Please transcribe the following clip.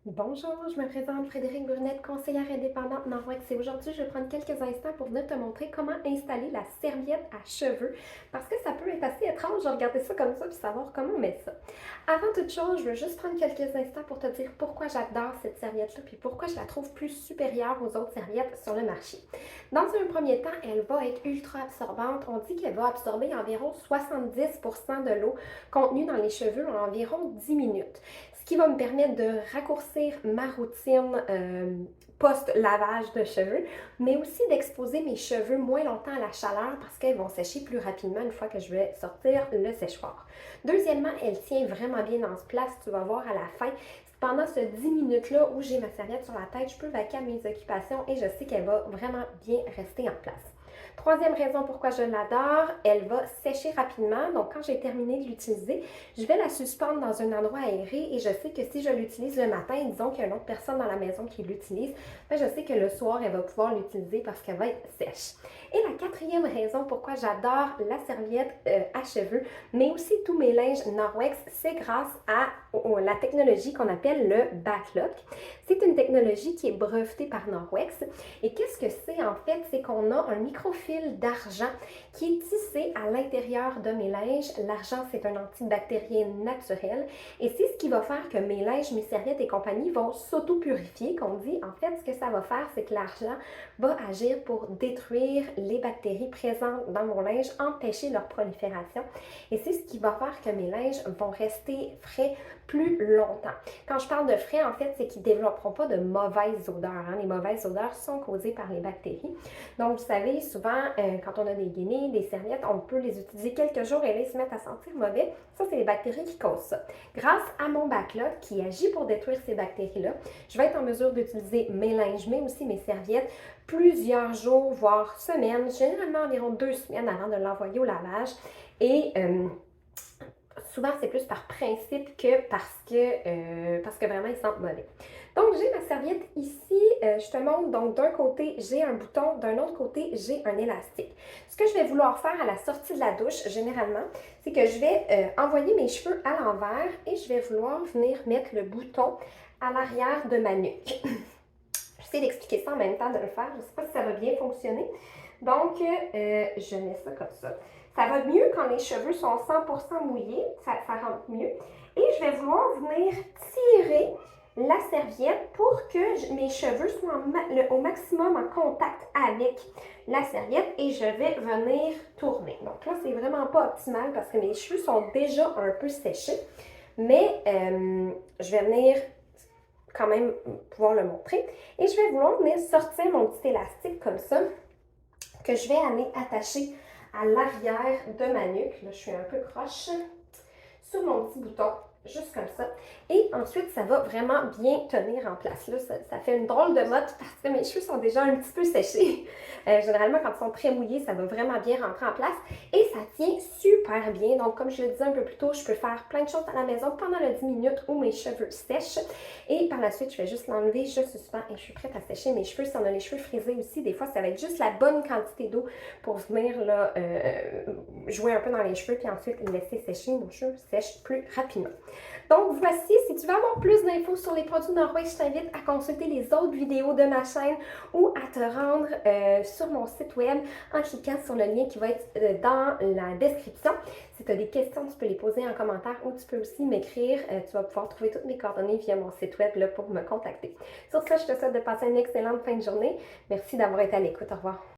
Bonjour, je me présente Frédérique Brunette, conseillère indépendante Norwex et aujourd'hui je vais prendre quelques instants pour venir te montrer comment installer la serviette à cheveux parce que ça peut être assez étrange de regarder ça comme ça puis savoir comment on met ça. Avant toute chose, je veux juste prendre quelques instants pour te dire pourquoi j'adore cette serviette-là puis pourquoi je la trouve plus supérieure aux autres serviettes sur le marché. Dans un premier temps, elle va être ultra absorbante. On dit qu'elle va absorber environ 70% de l'eau contenue dans les cheveux en environ 10 minutes. Ce qui va me permettre de raccourcir ma routine post-lavage de cheveux, mais aussi d'exposer mes cheveux moins longtemps à la chaleur parce qu'elles vont sécher plus rapidement une fois que je vais sortir le séchoir. Deuxièmement, elle tient vraiment bien en place, tu vas voir à la fin. Pendant ce 10 minutes-là où j'ai ma serviette sur la tête, je peux vaquer à mes occupations et je sais qu'elle va vraiment bien rester en place. Troisième raison pourquoi je l'adore, elle va sécher rapidement. Donc, quand j'ai terminé de l'utiliser, je vais la suspendre dans un endroit aéré et je sais que si je l'utilise le matin, disons qu'il y a une autre personne dans la maison qui l'utilise, ben je sais que le soir, elle va pouvoir l'utiliser parce qu'elle va être sèche. Et la quatrième raison pourquoi j'adore la serviette à cheveux, mais aussi tous mes linges Norwex, c'est grâce à la technologie qu'on appelle le Backlock. C'est une technologie qui est brevetée par Norwex. Et qu'est-ce que c'est en fait? C'est qu'on a un microfil d'argent qui est tissé à l'intérieur de mes linges. L'argent, c'est un antibactérien naturel et c'est ce qui va faire que mes linges, mes serviettes et compagnie vont s'auto-purifier, qu'on dit. En fait, ce que ça va faire, c'est que l'argent va agir pour détruire les bactéries présentes dans mon linge, empêcher leur prolifération et c'est ce qui va faire que mes linges vont rester frais plus longtemps. Quand je parle de frais, en fait, c'est qu'ils ne développeront pas de mauvaises odeurs. Les mauvaises odeurs sont causées par les bactéries. Donc, vous savez, souvent, quand on a des guenilles, des serviettes, on peut les utiliser quelques jours et là, ils se mettent à sentir mauvais. Ça, c'est les bactéries qui causent ça. Grâce à mon backlock qui agit pour détruire ces bactéries-là, je vais être en mesure d'utiliser mes linges, mais aussi mes serviettes plusieurs jours, voire semaines, généralement environ 2 semaines avant de l'envoyer au lavage. Et souvent, c'est plus par principe que parce que vraiment, ils sentent mauvais. Donc, j'ai ma serviette ici. Je te montre, donc d'un côté, j'ai un bouton, d'un autre côté, j'ai un élastique. Ce que je vais vouloir faire à la sortie de la douche, généralement, c'est que je vais envoyer mes cheveux à l'envers et je vais vouloir venir mettre le bouton à l'arrière de ma nuque. J'essaie d'expliquer ça en même temps de le faire. Je ne sais pas si ça va bien fonctionner. Donc, je mets ça comme ça. Ça va mieux quand les cheveux sont 100% mouillés, ça rentre mieux. Et je vais vouloir venir tirer la serviette pour que mes cheveux soient au maximum en contact avec la serviette et je vais venir tourner. Donc là, c'est vraiment pas optimal parce que mes cheveux sont déjà un peu séchés, mais je vais venir quand même pouvoir le montrer. Et je vais vouloir venir sortir mon petit élastique comme ça que je vais aller attacher à l'arrière de ma nuque. Là, je suis un peu croche sur mon petit bouton, juste comme ça. Et ensuite, ça va vraiment bien tenir en place. Là, ça fait une drôle de motte parce que mes cheveux sont déjà un petit peu séchés. Généralement, quand ils sont très mouillés, ça va vraiment bien rentrer en place et ça tient super bien. Donc, comme je le disais un peu plus tôt, je peux faire plein de choses à la maison pendant les 10 minutes où mes cheveux sèchent. Et par la suite, je vais juste l'enlever, je suspends et je suis prête à sécher mes cheveux. Si on a les cheveux frisés aussi, des fois, ça va être juste la bonne quantité d'eau pour venir là, jouer un peu dans les cheveux puis ensuite les laisser sécher. Nos cheveux sèchent plus rapidement. Donc voici, si tu veux avoir plus d'infos sur les produits Norwex, je t'invite à consulter les autres vidéos de ma chaîne ou à te rendre sur mon site web en cliquant sur le lien qui va être dans la description. Si tu as des questions, tu peux les poser en commentaire ou tu peux aussi m'écrire. Tu vas pouvoir trouver toutes mes coordonnées via mon site web là, pour me contacter. Sur ça, je te souhaite de passer une excellente fin de journée. Merci d'avoir été à l'écoute. Au revoir.